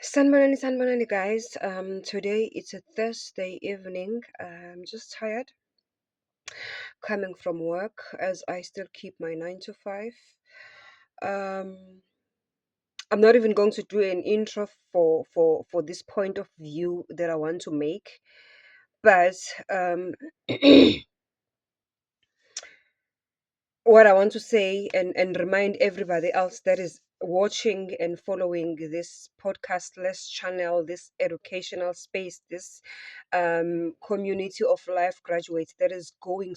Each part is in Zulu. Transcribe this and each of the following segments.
Sanbanani, guys. Today it's a Thursday evening. I'm just tired coming from work as I still keep my 9 to 5. Um, I'm not even going to do an intro for this point of view that I want to make, but what I want to say and remind everybody else that is watching and following this podcast less channel, this educational space, this community of life graduates that is growing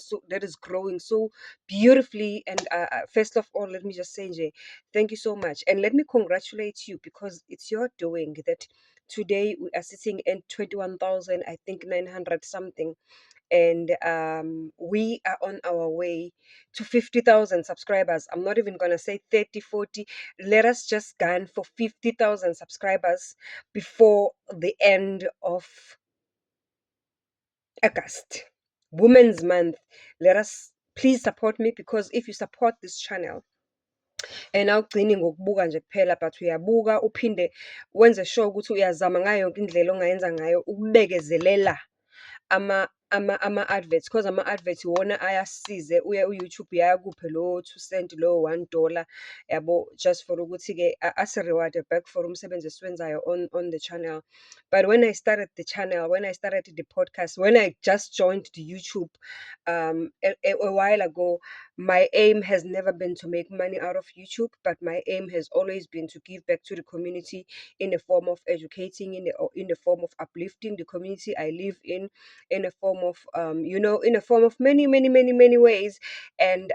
so beautifully. And first of all, let me just say, Jay, thank you so much, and let me congratulate you because it's your doing that today we are sitting at 21,000, I think 900 something, and we are on our way to 50,000 subscribers. I'm not even going to say 30, 40. Let us just gun for 50,000 subscribers before the end of August, Women's Month. Let us please support me, because if you support this channel and awugcini ngokubuka nje kuphela, but uyabuka uphinde wenze sure ukuthi uyazama ngayo yonke indlela ongayenza ngayo ukubekezelela ama-adverts, because ama-adverts iwona ayasize. Uya u-YouTube yakuphe lo 2 cent lo $1, yabo, just for ukuthi-ke asi-reward back for umsebenzi esiwenzayo on the channel. But when I started the channel, when I started the podcast, when I just joined the YouTube a while ago, my aim has never been to make money out of YouTube, but my aim has always been to give back to the community in the form of educating, in the form of uplifting the community I live in a form of in a form of many ways. And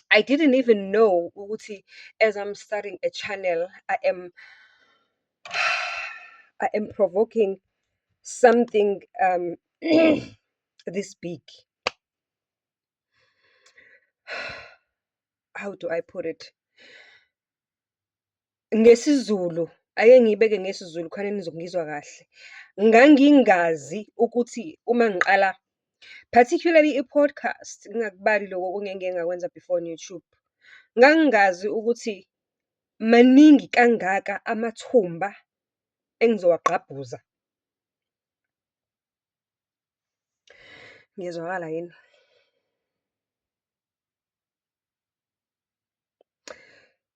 I didn't even know ukuthi as I'm starting a channel, I am provoking something this big. How do I put it? NgesiZulu, ake ngiyibeke ngesizulu khona nizongizwa kahle. Ngangingazi ukuthi uma ngiqala particularly i-podcast, ngingakubali loko ngeke ngakwenza before on YouTube. Ngangingazi ukuthi maningi kangaka amathumba engizowagqabhuza. Ngiyezwakala yini?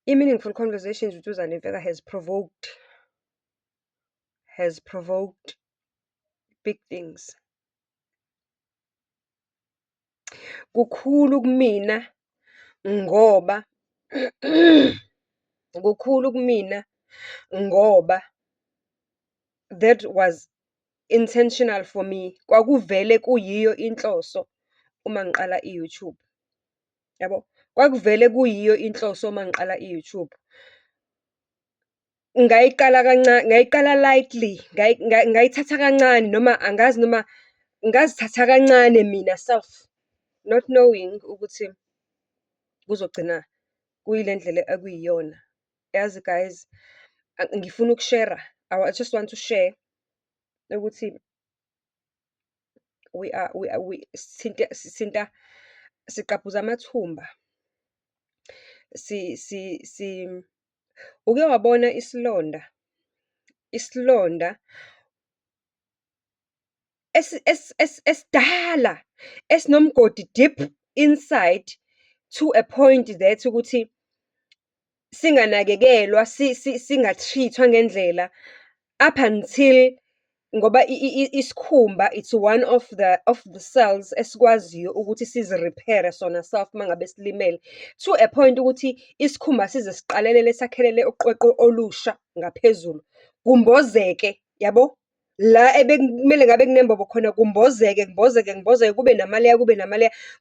I-Meaningful Conversations with Uzane Mfeka has provoked big things. Kukhulu kumina ngoba kukhulu kumina ngoba that was intentional for me. Kwakuvele kuyiyo inhloso uma ngiqala i-YouTube. Yabo? Kwakuvele kuyiyo inhloso uma ngiqala i-YouTube. Ngayiqala lightly, ngayithatha kancane, noma angazi, noma ngazithatha kancane mina self, not knowing ukuthi kuzogcina kuyile ndlela ekuyiyona. Yazi guys, ngifuna ukushare. I just want to share ukuthi siqaphuza amathumba. Uke wabona isilonda esidala, esinomgodi deep inside, to a point that ukuthi singanakekelwa, singa-treat-wa ngendlela, up until ngoba isikhumba, it's one of the cells esikwaziyo ukuthi sizi-repair-e sona self mangabe silimele, to a point ukuthi isikhumba size siqalelele sakhelele uqweqwe olusha ngaphezulu, kumbozeke, yabo? La ebekumele ngabe kunembobo khona kumbozeke, kube namaleya,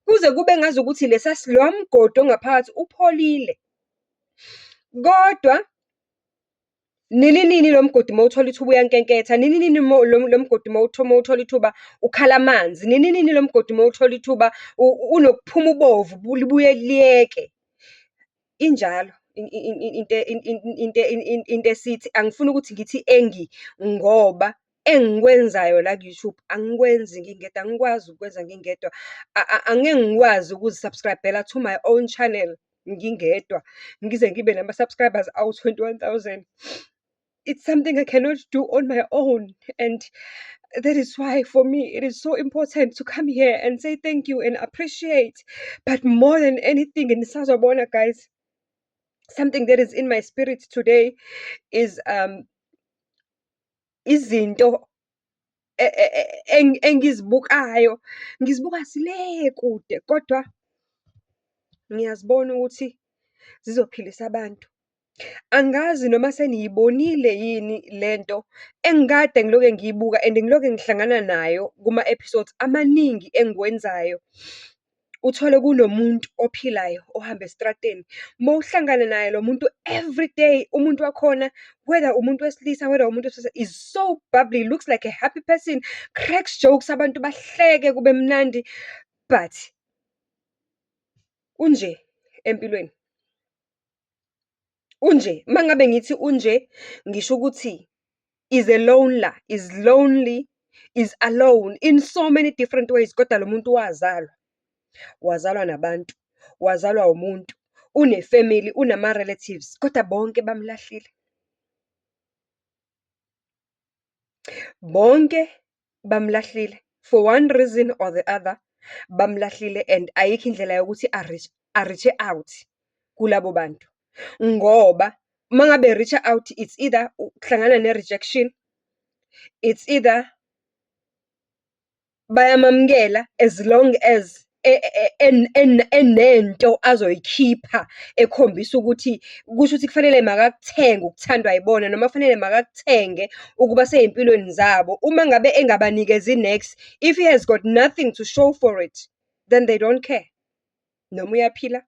kuze kube ngazukuthi loya mgodi ongaphakathi upholile. Kodwa nini lo mgodi mawuthola ithuba uyankenketha, nini lo mgodi mawuthola ithuba ukhala amanzi, nini lo mgodi mawuthola ithuba unokuphuma ubovu libuye liyeke. Injalo into esithi, angifuni ukuthi ngithi ngoba engikwenzayo la ku-YouTube angikwenzi ngingedwa, angikwazi ukukwenza ngingedwa. Angeke ngikwazi ukuzi-subscribe-ela to my own channel ngingedwa, ngize ngibe nama-subscribers awu 21,000. it's something I cannot do on my own. And that is why, for me, it is so important to come here and say thank you and appreciate. But more than anything, in Sazobona, guys, something that is in my spirit today is izinto engizibukayo, ngizibuka sile kude, kodwa ngiyazibona ukuthi zizophilisa abantu. Angazi noma seniyibonile yini lento engikade ngiloke ngiyibuka and ngiloke ngihlangana nayo kuma-episodes amaningi engiwenzayo. Uthole kunomuntu ophilayo ohamba esitrateni. Mawuhlangana naye lo muntu everyday, umuntu wakhona, whether umuntu wesilisa, whether umuntu wesifazane, is so bubbly, looks like a happy person, cracks jokes, abantu bahleke kube mnandi. But unje empilweni. Unje, mangabe ngithi unje, ngisho ukuthi is a loner, is lonely, is alone in so many different ways. Kodwa lo muntu wazalwa nabantu, wazalwa umuntu, une-family, unama-relatives, kodwa bonke bamlahlile. Bonke bamlahlile. For one reason or the other, bamlahlile, and ayikho indlela yokuthi a-reach out kulabo bantu. Ngoba mangabe reach out, it's either ukuhlangana ne-rejection, it's either bayamamukela as long as enento azoyikhipha ekhombisa ukuthi, kusho ukuthi kufanele makakuthenge ukuthandwa yibona, noma kufanele makakuthenge ukuba seyimpilweni zabo. Uma ngabe engabanikezi next, if he has got nothing to show for it, then they don't care. Noma uyaphila,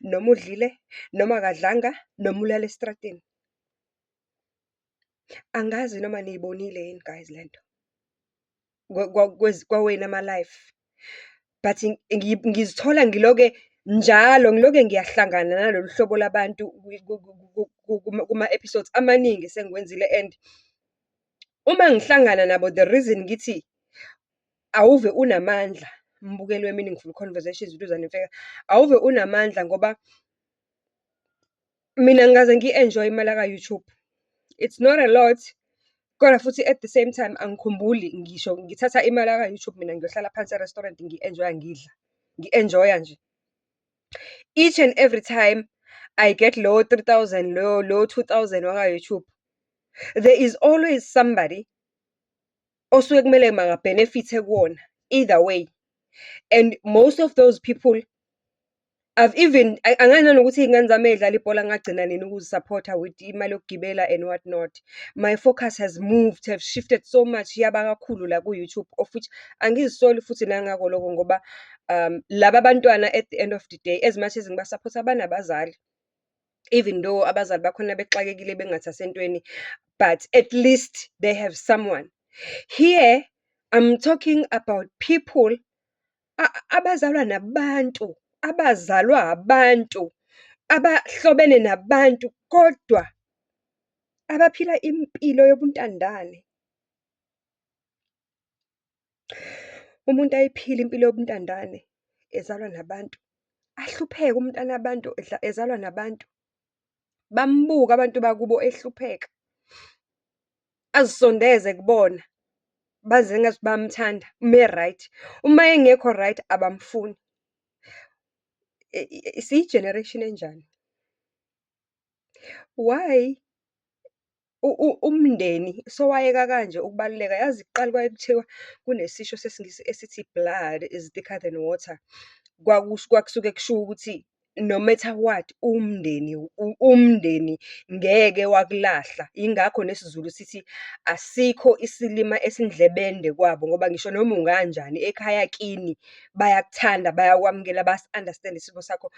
noma udlile, noma akadlanga, noma ulala esitrateni. Angazi noma niyibonile yini guys lento kwawena ama-life. But ngizithola ngiloke ngiyahlangana nalolu hlobo labantu kuma-episodes amaningi sengiwenzile. And uma ngihlangana nabo, the reason ngithi awuve unamandla, mbukeli we-Meaningful Conversations with Uzane Mfeka, awuve unamandla ngoba mina ngikaze ngi-enjoy imali ka-YouTube. It's not a lot, kodwa futhi at the same time angikhumbuli ngisho ngithatha imali ka-YouTube mina ngiyohlala phansi e-restaurant ngi-enjoy ngidla, ngi-enjoya nje. Each and every time I get low 3,000, low 2,000 waka-YouTube, there is always somebody osuke kumele makabhenefithe kuwona, either way. And most of those people, I've even, angani nanokuthi iy'ngane zami ey'dlala ibhola ngagcina nini ukuzisapotha with imali yokugibela and what not. My focus has moved, have shifted so much yaba kakhulu la ku-YouTube, of which angizisoli futhi nangako lokho ngoba laba bantwana at the end of the day, as much as ngibasapotha banabazali, even though abazali bakhona bexakekile bengathathi entweni, but at least they have someone. Here I'm talking about people abazalwa nabantu, abazalwa abantu, abahlobene nabantu, kodwa abaphila impilo yobuntandane. Umuntu ayiphila impilo yobuntandane ezalwa nabantu, ahlupheke umntana abantu ezalwa nabantu, bambuke abantu bakubo ehlupheka, azisondeze kubona, baze engathi bayamthanda ume right. Uma engekho right abamfuni. Siyi-generation enjani? Why umndeni sowayeka kanje ukubaluleka? Yazi kuqala kwaye kuthiwa kunesisho sesiNgisi esithi blood is thicker than water. Kwakusuke kusho ukuthi no matter what, umndeni ngeke wakulahla. Yingakho nesiZulu sithi asikho isilima esindlebende kwabo, ngoba ngisho noma unganjani ekhaya kini bayakuthanda, bayakwamukela, basi-understand isimo sakho.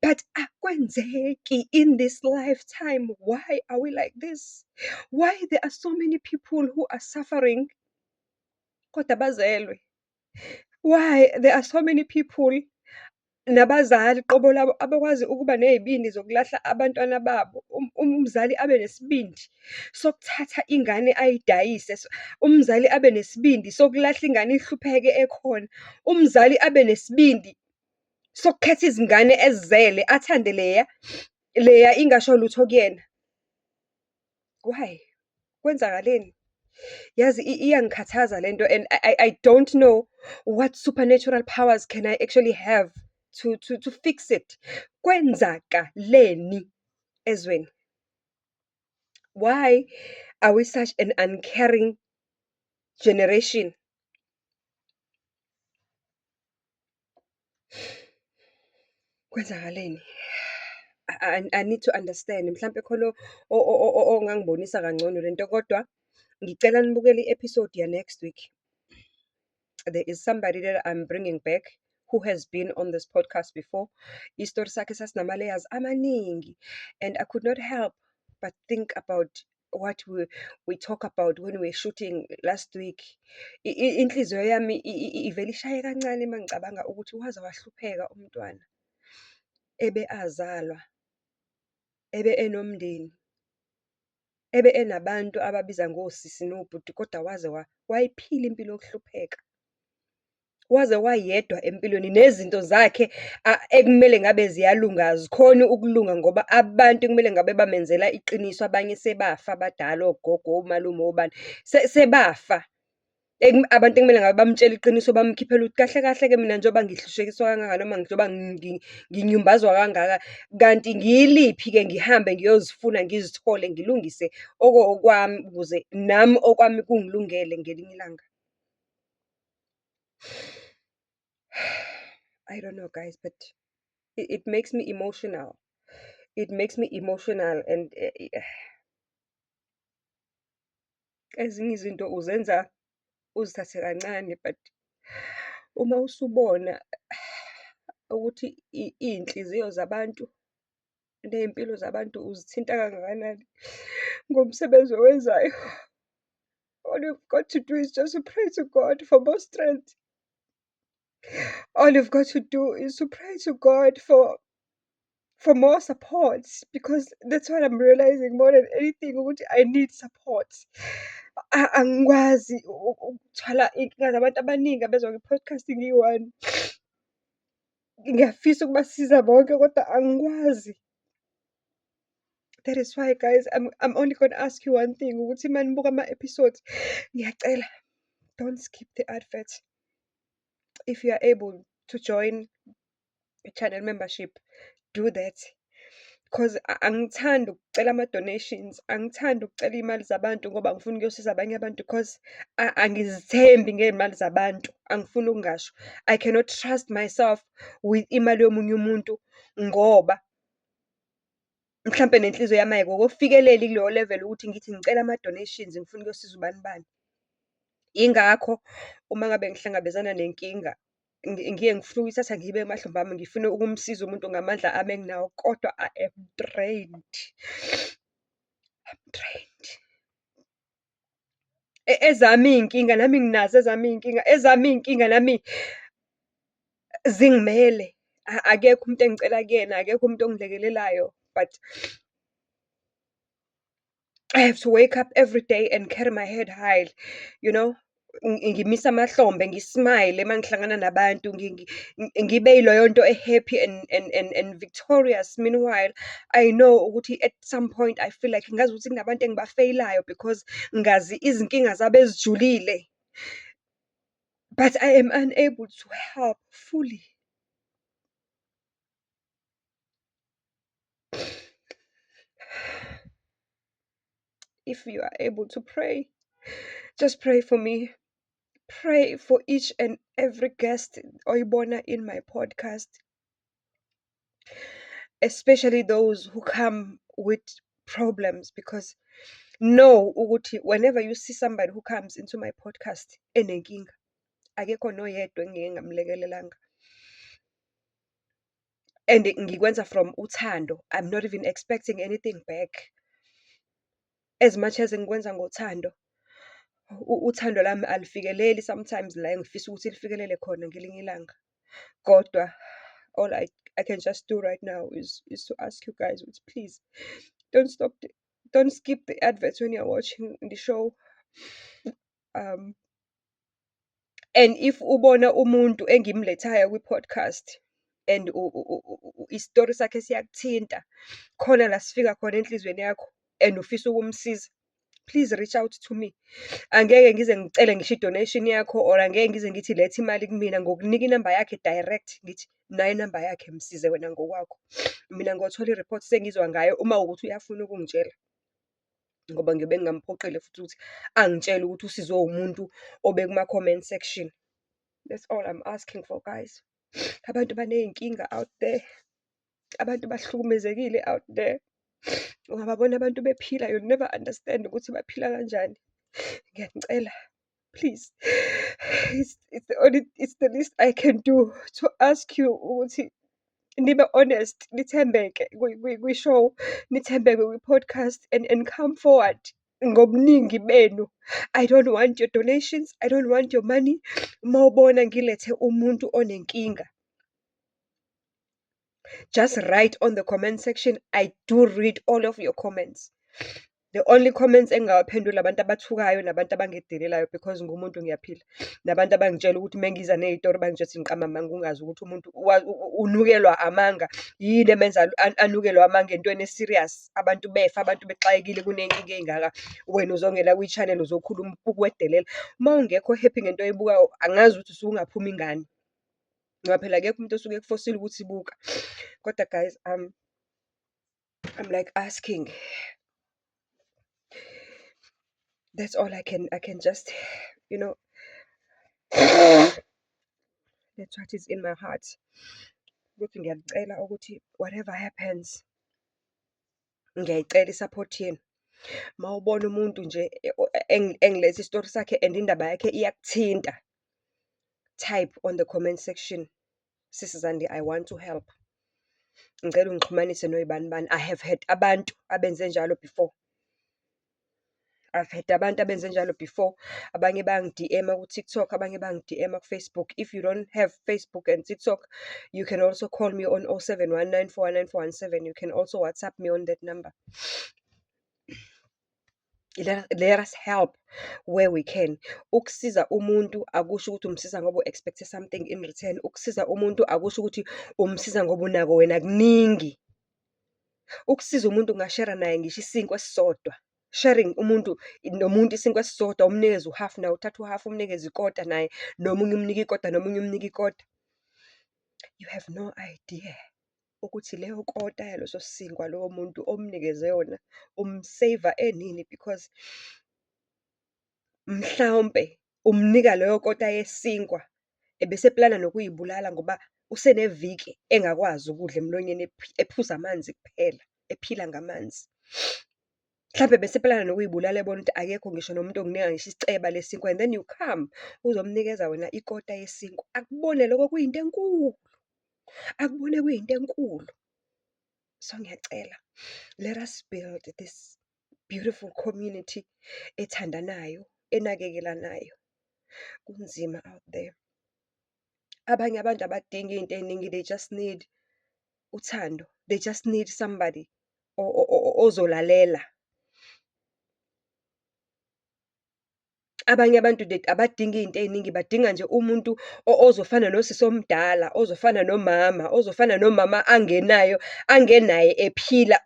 But akwenzeki in this lifetime. Why are we like this? Why there are so many people who are suffering kodwa bazelwe? Why there are so many people nabazali qobo labo abakwazi ukuba nezibindi zokulahla abantwana babo? Umzali abe nesibindi sokuthatha ingane ayidayise, umzali abe nesibindi sokulahla ingane ihlupheke ekhona, umzali abe nesibindi sokukhetha izingane ezizele, athande leya ingasho lutho kuyena. Why? kwenzakaleni? Yazi iyangikhathaza lento, and I don't know what supernatural powers can I actually have to fix it. Kwenzakaleni ezweni? Why are we such an uncaring generation? Kwenzakaleni? I need to understand. Mhlampe khona ongangibonisa kangcono lento, kodwa ngicela nibukele i-episode ya-next week. There is somebody that I'm bringing back who has been on this podcast before. Isitori sakhe sasinama-layers amaningi, and I could not help but think about what we talk about when we were shooting last week. Inhliziyo yami ivele ishaye kancane uma ngicabanga ukuthi waze wahlupheka umntwana ebe azalwa, ebe enomndeni, ebe enabantu ababiza ngosisi nobhuti, kodwa waze wayiphila impilo yokuhlupheka. Waze wayedwa empilweni, nezinto zakhe ekumele ngabe ziyalunga azikhoni ukulunga ngoba abantu ekumele ngabe bamenzela iqiniso, abanye sebafa abadala, ogogo, omalume, obani, sebafa. Abantu ekumele ngabe bamtshela iqiniso, bamkhiphela ukuthi kahle kahle-ke mina njengoba ngihlushekiswa kangaka, noma njengoba nginyumbazwa kangaka, kanti ngiyiliphi-ke, ngihambe ngiyozifuna ngizithole, ngilungise okwami ukuze nami okwami kungilungele ngelinye ilanga. I don't know, guys, but it makes me emotional. It makes me emotional, and ezinye izinto uzenza uzithathe kancane, but uma usubona ukuthi iy'nhliziyo zabantu ney'mpilo zabantu uzithinta kangakanani ngomsebenzi owenzayo, all you've got to do is just to pray to God for more strength. All you've got to do is to pray to God for more support, because that's what I'm realizing more than anything, ukuthi I need support. Angikwazi ukuthwala iy'nkinga zabantu abaningi abezwa nge-podcast ngiyi-one. Ngiyafisa ukubasiza bonke kodwa angikwazi. That is why, guys, I'm only gonna ask you one thing, ukuthi uma nibuka ama-episodes, ngiyacela, don't skip the advert. If you are able to join a channel membership, do that. Because angithandi ukucela ama-donations, angithandi ukucela iy'mali zabantu ngoba ngifuna ukuyosiza abanye abantu, because angizithembi ngey'mali zabantu, angifuni ukungasho. I cannot trust myself with imali yomunye umuntu, ngoba mhlampe nenhliziyo yami ayikho kokufikeleli kuleyo level ukuthi ngithi ngicela ama-donations, ngifuna ukuyosiza ubani bani. Yingakho uma ngabe ngihlangabezana nenkinga, ngiye ngifune ukuyithatha ngiyibeke emahlombe ami, ngifune ukumsiza umuntu ngamandla ami enginawo, kodwa I am drained. I'm drained. Ezami iy'nkinga nami nginazo ezami iy'nkinga, ezami iy'nkinga nami zingimele. Akekho umuntu engicela kuyena, akekho umuntu ongilekelelayo, but I have to wake up every day and carry my head high, you know? Ngimise amahlombe, ngismile uma ngihlangana nabantu, ngibe yiloyo nto e-happy and victorious. Meanwhile, I know ukuthi at some point I feel like ngazi ukuthi kunabantu engibafeyilayo because ngazi izinkinga zabo ezijulile. But I am unable to help fully. If you are able to pray, just pray for me. Pray for each and every guest oyibona in my podcast, especially those who come with problems, because know ukuthi whenever you see somebody who comes into my podcast enenkinga, akekho noyedwa engike ngamlekelelanga. And ngikwenza from uthando. I'm not even expecting anything back. As much as ngikwenza ngothando, uthando lami alifikeleli sometimes la engifisa ukuthi lifikelele khona ngelinye ilanga. Kodwa all I can just do right now is to ask you guys, please don't skip the adverts when you're watching the show. And if ubona umuntu engimlethayo kwi-podcast and isitori sakhe siyakuthinta, khona la sifika khona enhlizweni yakho and ufisa ukumsiza, please reach out to me. Angeke ngize ngicele ngisho i-donation yakho, or angeke ngize ngithi letha imali kumina ngokunika inamba yakhe direct, ngithi nayi inamba yakhe, msize wena ngokwakho. Mina ngiyothola i-report sengizwa ngayo uma wukuthi uyafuna ukungitshela. Ngoba ngiyobe ngingamphoqile futhi ukuthi angitshele ukuthi usizwe umuntu obekuma-comment section. That's all I'm asking for, guys. Abantu baney'nkinga out there. Abantu bahlukumezekile out there. Ungababona abantu bephila, you'll never understand ukuthi baphila kanjani. Ngiyanicela, please. It's the least I can do to ask you ukuthi nibe honest, nithembeke kwi-show, nithembeke kwi-podcast, and come forward ngobuningi benu. I don't want your donations, I don't want your money. Uma ubona ngilethe umuntu onenkinga, just write on the comment section. I do read all of your comments. The only comments engingawaphendula abantu abathukayo nabantu abangidelelayo, because ngumuntu ngiyaphila. Nabantu abangitshela ukuthi mengiza nezitori bangitshela ngiqama amanga, ungazi ukuthi umuntu unukelwa amanga. Yini emenza anukelwe amanga entweni eserious? Abantu befa, abantu bexakekile, kunenkinga engaka. Wena uzongena kwi-channel uzokhuluma ukwedelela. Uma ungekho happy ngento oyibukayo, angazi ukuthi usungaphuma ingane. Ngoba phela akekho umuntu osuke ekufosile ukuthi ibuka. Kodwa guys, I'm like asking. That's all I can just, that's what is in my heart. Ukuthi ngiyacela ukuthi whatever happens, ngiyayicela i-support yenu. Ma ubona umuntu nje engilethe isitori sakhe and indaba yakhe iyakuthinta, type on the comment section, Sis Zandi, I want to help. Ngicela ungixhumanise noyibani bani. I have had abantu abenze njalo before. I've had abantu abenze njalo before. Abanye bangi-DM ku-TikTok, abanye bangi-DM ku-Facebook. If you don't have Facebook and TikTok, you can also call me on 0719419417. You can also WhatsApp me on that number. Let us help where we can. Ukusiza umuntu akusho ukuthi umsiza ngoba expect something in return. Ukusiza umuntu akusho ukuthi umsiza ngoba unako wena kuningi. Ukusiza umuntu ungashare naye ngisho isinkwa esisodwa. Sharing nomuntu isinkwa esisodwa, umnikeze uhalf nawe uthatha uhalf umnikeze ikota naye, nomunye umnika ikota, nomunye umnika ikota. You have no idea ukuthi leyo kota yaloso sinkwa lowo muntu omnikeze yona umsave enini, because mhlawumbe umnika leyo kota yesinkwa ebese plana nokuyibulala ngoba useneviki engakwazi ukudla emlonyeni, ephuza amanzi kuphela, ephila ngamanzi. Mhlawumbe bese plana nokuyibulala, ebona ukuthi akekho ngisho nomuntu onginika ngisho isiceba lesinkwa, and then you come uzomnikeza wena ikota yesinkwa. Akubone lokho kuyinto enkulu, akubone kuyinto enkulu. So ngiyacela, let us build this beautiful community ethandanayo, enakekelanayo. Kunzima out there. Abanye abantu abadingi izinto eziningi, they just need uthando. They just need somebody ozolalela. Abanye abantu abadingi izinto eziningi, badinga nje umuntu ozofana nosisi omdala, ozofana nomama angenaye ephila,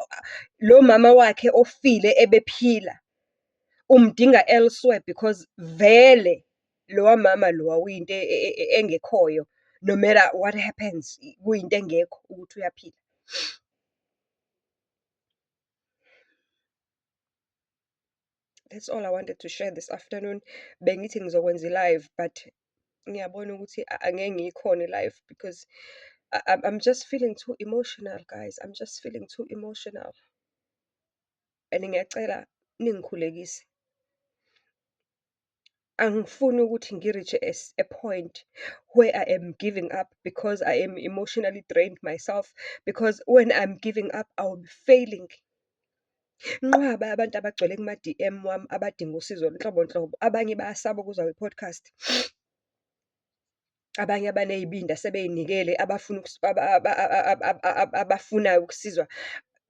lo mama wakhe ofile ebephila. Umdinga elsewhere because vele lowa mama lowa uyinto engekhoyo. No matter what happens, kuyinto engekho ukuthi uyaphila. That's all I wanted to share this afternoon. Bengithi ngizokwenza i-live, but ngiyabona ukuthi angeke ngiyikhone live because I'm just feeling too emotional, guys. I'm just feeling too emotional. And ngiyacela ningikhulekise. Angifuni ukuthi ngi-reach a point where I am giving up because I am emotionally drained myself, because when I'm giving up, I will be failing. Nqwaba abantu abagcwele kuma-DM wami abadinga usizo nhlobo. Abanye bayasaba ukuzwa kwi-podcast. Abanye abaney'bindi asebey'nikele abafunayo ukusizwa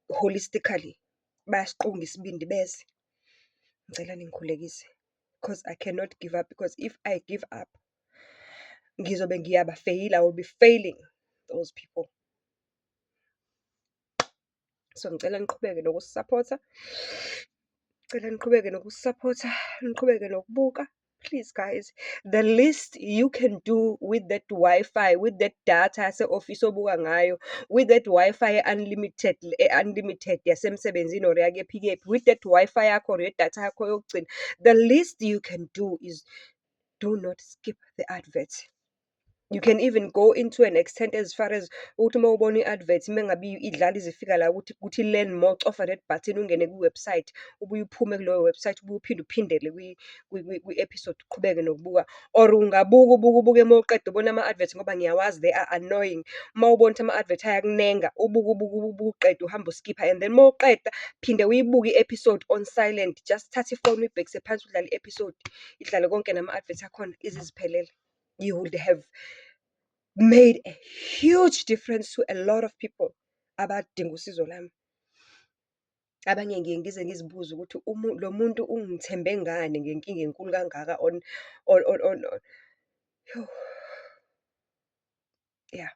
holistically. Bayasiqunga isibindi beze. Ngicela ningikhulekise because I cannot give up, because if I give up, ngizobe ngiyabafeyila. I will be failing those people. So ngicela niqhubeke nokusupporta. Ngicela niqhubeke nokusupport-a, niqhubeke nokubuka. Please guys, the least you can do with that Wi-Fi, with that data yase-office obuka ngayo, with that Wi-Fi unlimited unlimited yasemsebenzini or yakephi kephi, with that Wi-Fi yakho or yedatha yakho yokugcina, the least you can do is do not skip the advert. You can even go into an extent as far as ukuthi uma ubona i-advert mengabe idlala izifika la kuthi learn more, cofa that button ungene kwiwebsite, ubuye uphume kuleyo website, ubuye uphinde uphindele kwi-episode uqhubeke nokubuka. Or ungabuka ubuke ubuke mawuqeda ubona ama-advert ngoba ngiyawazi they are annoying. Uma ubona ukuthi ama-advert ayakunenga, ubuke ubuke ubuke uqede uhambe uskipha and then mawuqeda phinde uyibuke i-episode on silent. Just thatha ifoni uyibhekise phansi udlale i-episode, idlale konke nama-advert akhona ize ziphelele. You would have made a huge difference to a lot of people abadinga usizo lami. Abanye ngiye ngize ngizibuze ukuthi lo muntu ungithembe ngani ngenkinga enkulu kangaka on. Yeah.